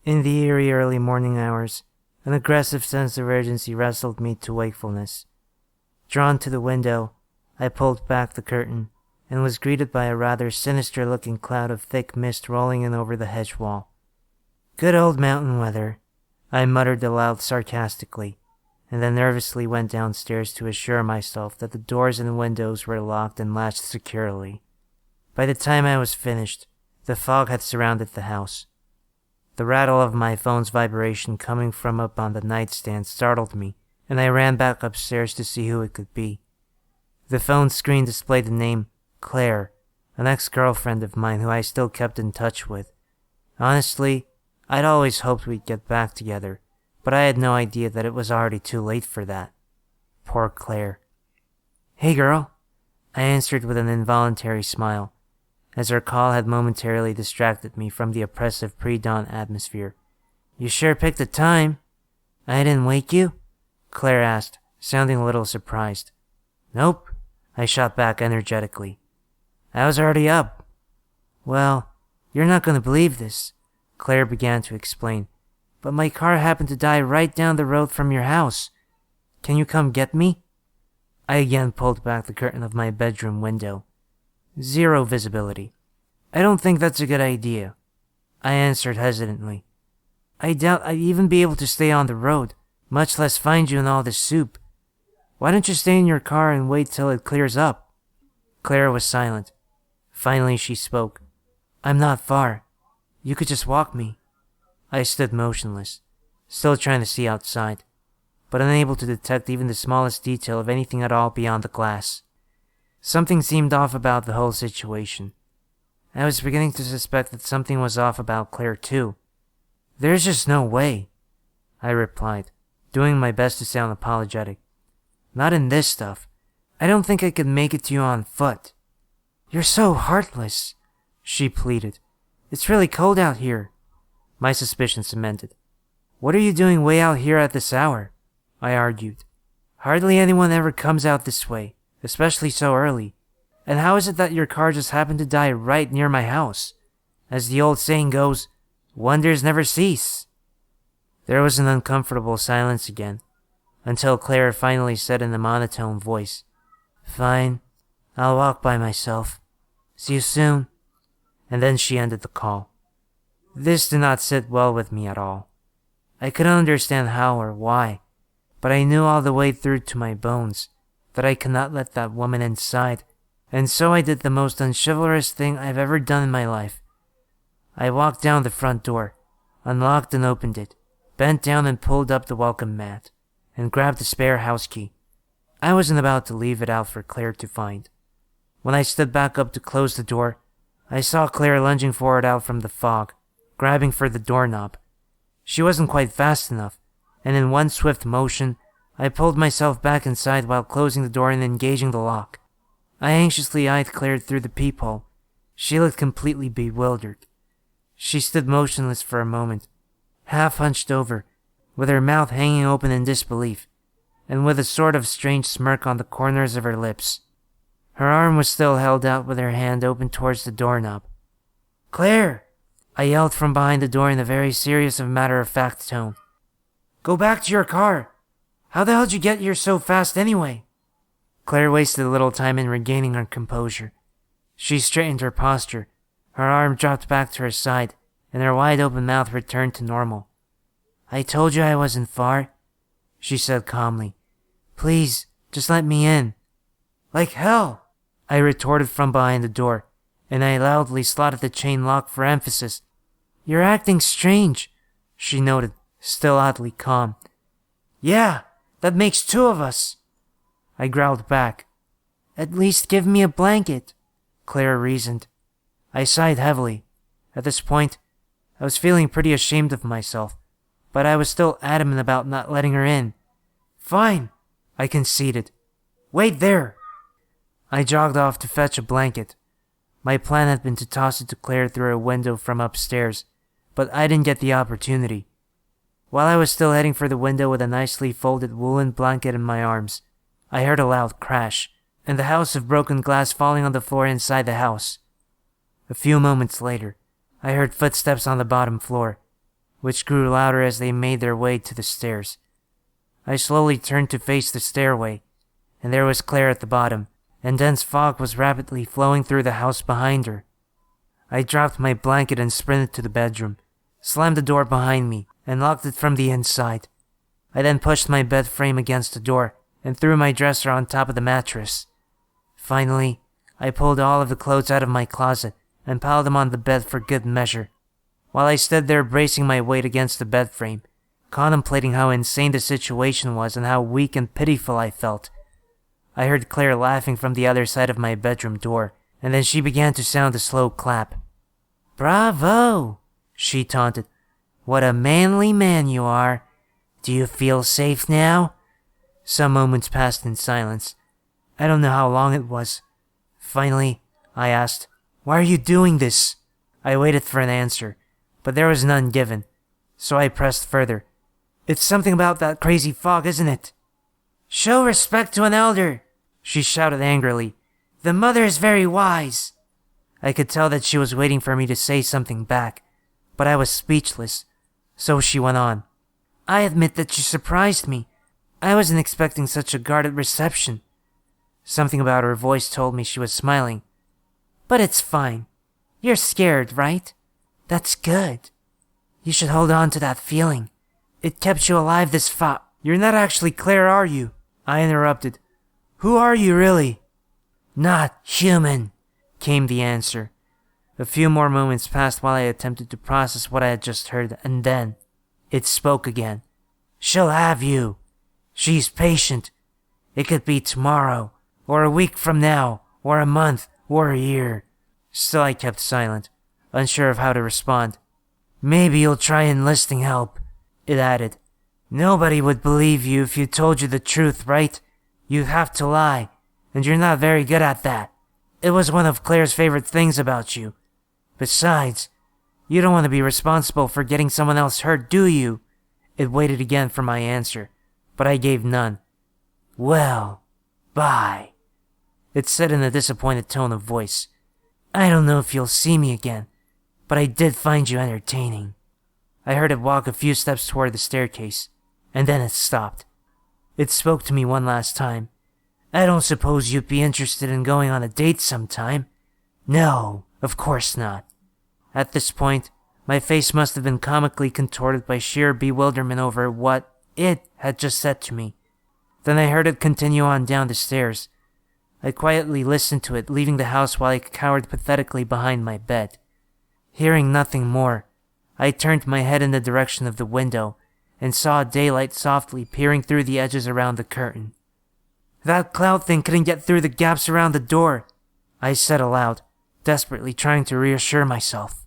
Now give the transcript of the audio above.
In the eerie early morning hours, an aggressive sense of urgency wrestled me to wakefulness. Drawn to the window, I pulled back the curtain and was greeted by a rather sinister-looking cloud of thick mist rolling in over the hedge wall. "Good old mountain weather," I muttered aloud sarcastically, and then nervously went downstairs to assure myself that the doors and windows were locked and latched securely. By the time I was finished, the fog had surrounded the house. The rattle of my phone's vibration coming from up on the nightstand startled me, and I ran back upstairs to see who it could be. The phone screen displayed the name Claire, an ex-girlfriend of mine who I still kept in touch with. Honestly, I'd always hoped we'd get back together, but I had no idea that it was already too late for that. Poor Claire. "Hey, girl," I answered with an involuntary smile, as her call had momentarily distracted me from the oppressive pre-dawn atmosphere. "You sure picked a time." "I didn't wake you?" Claire asked, sounding a little surprised. "Nope," I shot back energetically. "I was already up." "Well, you're not going to believe this," Claire began to explain, "but my car happened to die right down the road from your house. Can you come get me?" I again pulled back the curtain of my bedroom window. Zero visibility. "I don't think that's a good idea," I answered hesitantly. "I doubt I'd even be able to stay on the road, much less find you in all this soup. Why don't you stay in your car and wait till it clears up?" Claire was silent. Finally she spoke. "I'm not far. You could just walk me." I stood motionless, still trying to see outside, but unable to detect even the smallest detail of anything at all beyond the glass. Something seemed off about the whole situation. I was beginning to suspect that something was off about Claire too. "There's just no way," I replied, doing my best to sound apologetic. "Not in this stuff. I don't think I could make it to you on foot." "You're so heartless," she pleaded. "It's really cold out here." My suspicion cemented. "What are you doing way out here at this hour?" I argued. "Hardly anyone ever comes out this way, especially so early. And how is it that your car just happened to die right near my house? As the old saying goes, wonders never cease." There was an uncomfortable silence again, until Claire finally said in a monotone voice, "Fine, I'll walk by myself. See you soon." And then she ended the call. This did not sit well with me at all. I couldn't understand how or why, but I knew all the way through to my bones that I could not let that woman inside, and so I did the most unchivalrous thing I've ever done in my life. I walked down the front door, unlocked and opened it, bent down and pulled up the welcome mat, and grabbed the spare house key. I wasn't about to leave it out for Claire to find. When I stood back up to close the door, I saw Claire lunging forward out from the fog, grabbing for the doorknob. She wasn't quite fast enough, and in one swift motion, I pulled myself back inside while closing the door and engaging the lock. I anxiously eyed Claire through the peephole. She looked completely bewildered. She stood motionless for a moment, half hunched over, with her mouth hanging open in disbelief, and with a sort of strange smirk on the corners of her lips. Her arm was still held out with her hand open towards the doorknob. "Claire!" I yelled from behind the door in a very serious and matter-of-fact tone. "Go back to your car! How the hell did you get here so fast anyway?" Claire wasted a little time in regaining her composure. She straightened her posture, her arm dropped back to her side, and her wide-open mouth returned to normal. "I told you I wasn't far," she said calmly. "Please, just let me in." "Like hell!" I retorted from behind the door, and I loudly slotted the chain lock for emphasis. "You're acting strange," she noted, still oddly calm. "Yeah, that makes two of us," I growled back. "At least give me a blanket," Claire reasoned. I sighed heavily. At this point, I was feeling pretty ashamed of myself, but I was still adamant about not letting her in. "Fine," I conceded. "Wait there." I jogged off to fetch a blanket. My plan had been to toss it to Claire through a window from upstairs, but I didn't get the opportunity. While I was still heading for the window with a nicely folded woolen blanket in my arms, I heard a loud crash, and the house of broken glass falling on the floor inside the house. A few moments later, I heard footsteps on the bottom floor, which grew louder as they made their way to the stairs. I slowly turned to face the stairway, and there was Claire at the bottom, and dense fog was rapidly flowing through the house behind her. I dropped my blanket and sprinted to the bedroom, slammed the door behind me, and locked it from the inside. I then pushed my bed frame against the door and threw my dresser on top of the mattress. Finally, I pulled all of the clothes out of my closet and piled them on the bed for good measure. While I stood there bracing my weight against the bed frame, contemplating how insane the situation was and how weak and pitiful I felt, I heard Claire laughing from the other side of my bedroom door, and then she began to sound a slow clap. "Bravo!" she taunted. "What a manly man you are. Do you feel safe now?" Some moments passed in silence. I don't know how long it was. Finally, I asked, "Why are you doing this?" I waited for an answer, but there was none given, so I pressed further. "It's something about that crazy fog, isn't it?" "Show respect to an elder," she shouted angrily. "The mother is very wise." I could tell that she was waiting for me to say something back, but I was speechless, so she went on. "I admit that you surprised me. I wasn't expecting such a guarded reception." Something about her voice told me she was smiling. "But it's fine. You're scared, right? That's good. You should hold on to that feeling. It kept you alive this far." "You're not actually Claire, are you?" I interrupted. "Who are you, really?" "Not human," came the answer. A few more moments passed while I attempted to process what I had just heard, and then it spoke again. "She'll have you. She's patient. It could be tomorrow, or a week from now, or a month, or a year." Still I kept silent, unsure of how to respond. "Maybe you'll try enlisting help," it added. "Nobody would believe you if you told you the truth, right? You'd have to lie, and you're not very good at that. It was one of Claire's favorite things about you. Besides, you don't want to be responsible for getting someone else hurt, do you?" It waited again for my answer, but I gave none. "Well, bye," it said in a disappointed tone of voice. "I don't know if you'll see me again, but I did find you entertaining." I heard it walk a few steps toward the staircase, and then it stopped. It spoke to me one last time. "I don't suppose you'd be interested in going on a date sometime?" "No, of course not." At this point, my face must have been comically contorted by sheer bewilderment over what it had just said to me. Then I heard it continue on down the stairs. I quietly listened to it, leaving the house while I cowered pathetically behind my bed. Hearing nothing more, I turned my head in the direction of the window and saw daylight softly peering through the edges around the curtain. "That cloud thing couldn't get through the gaps around the door," I said aloud, desperately trying to reassure myself.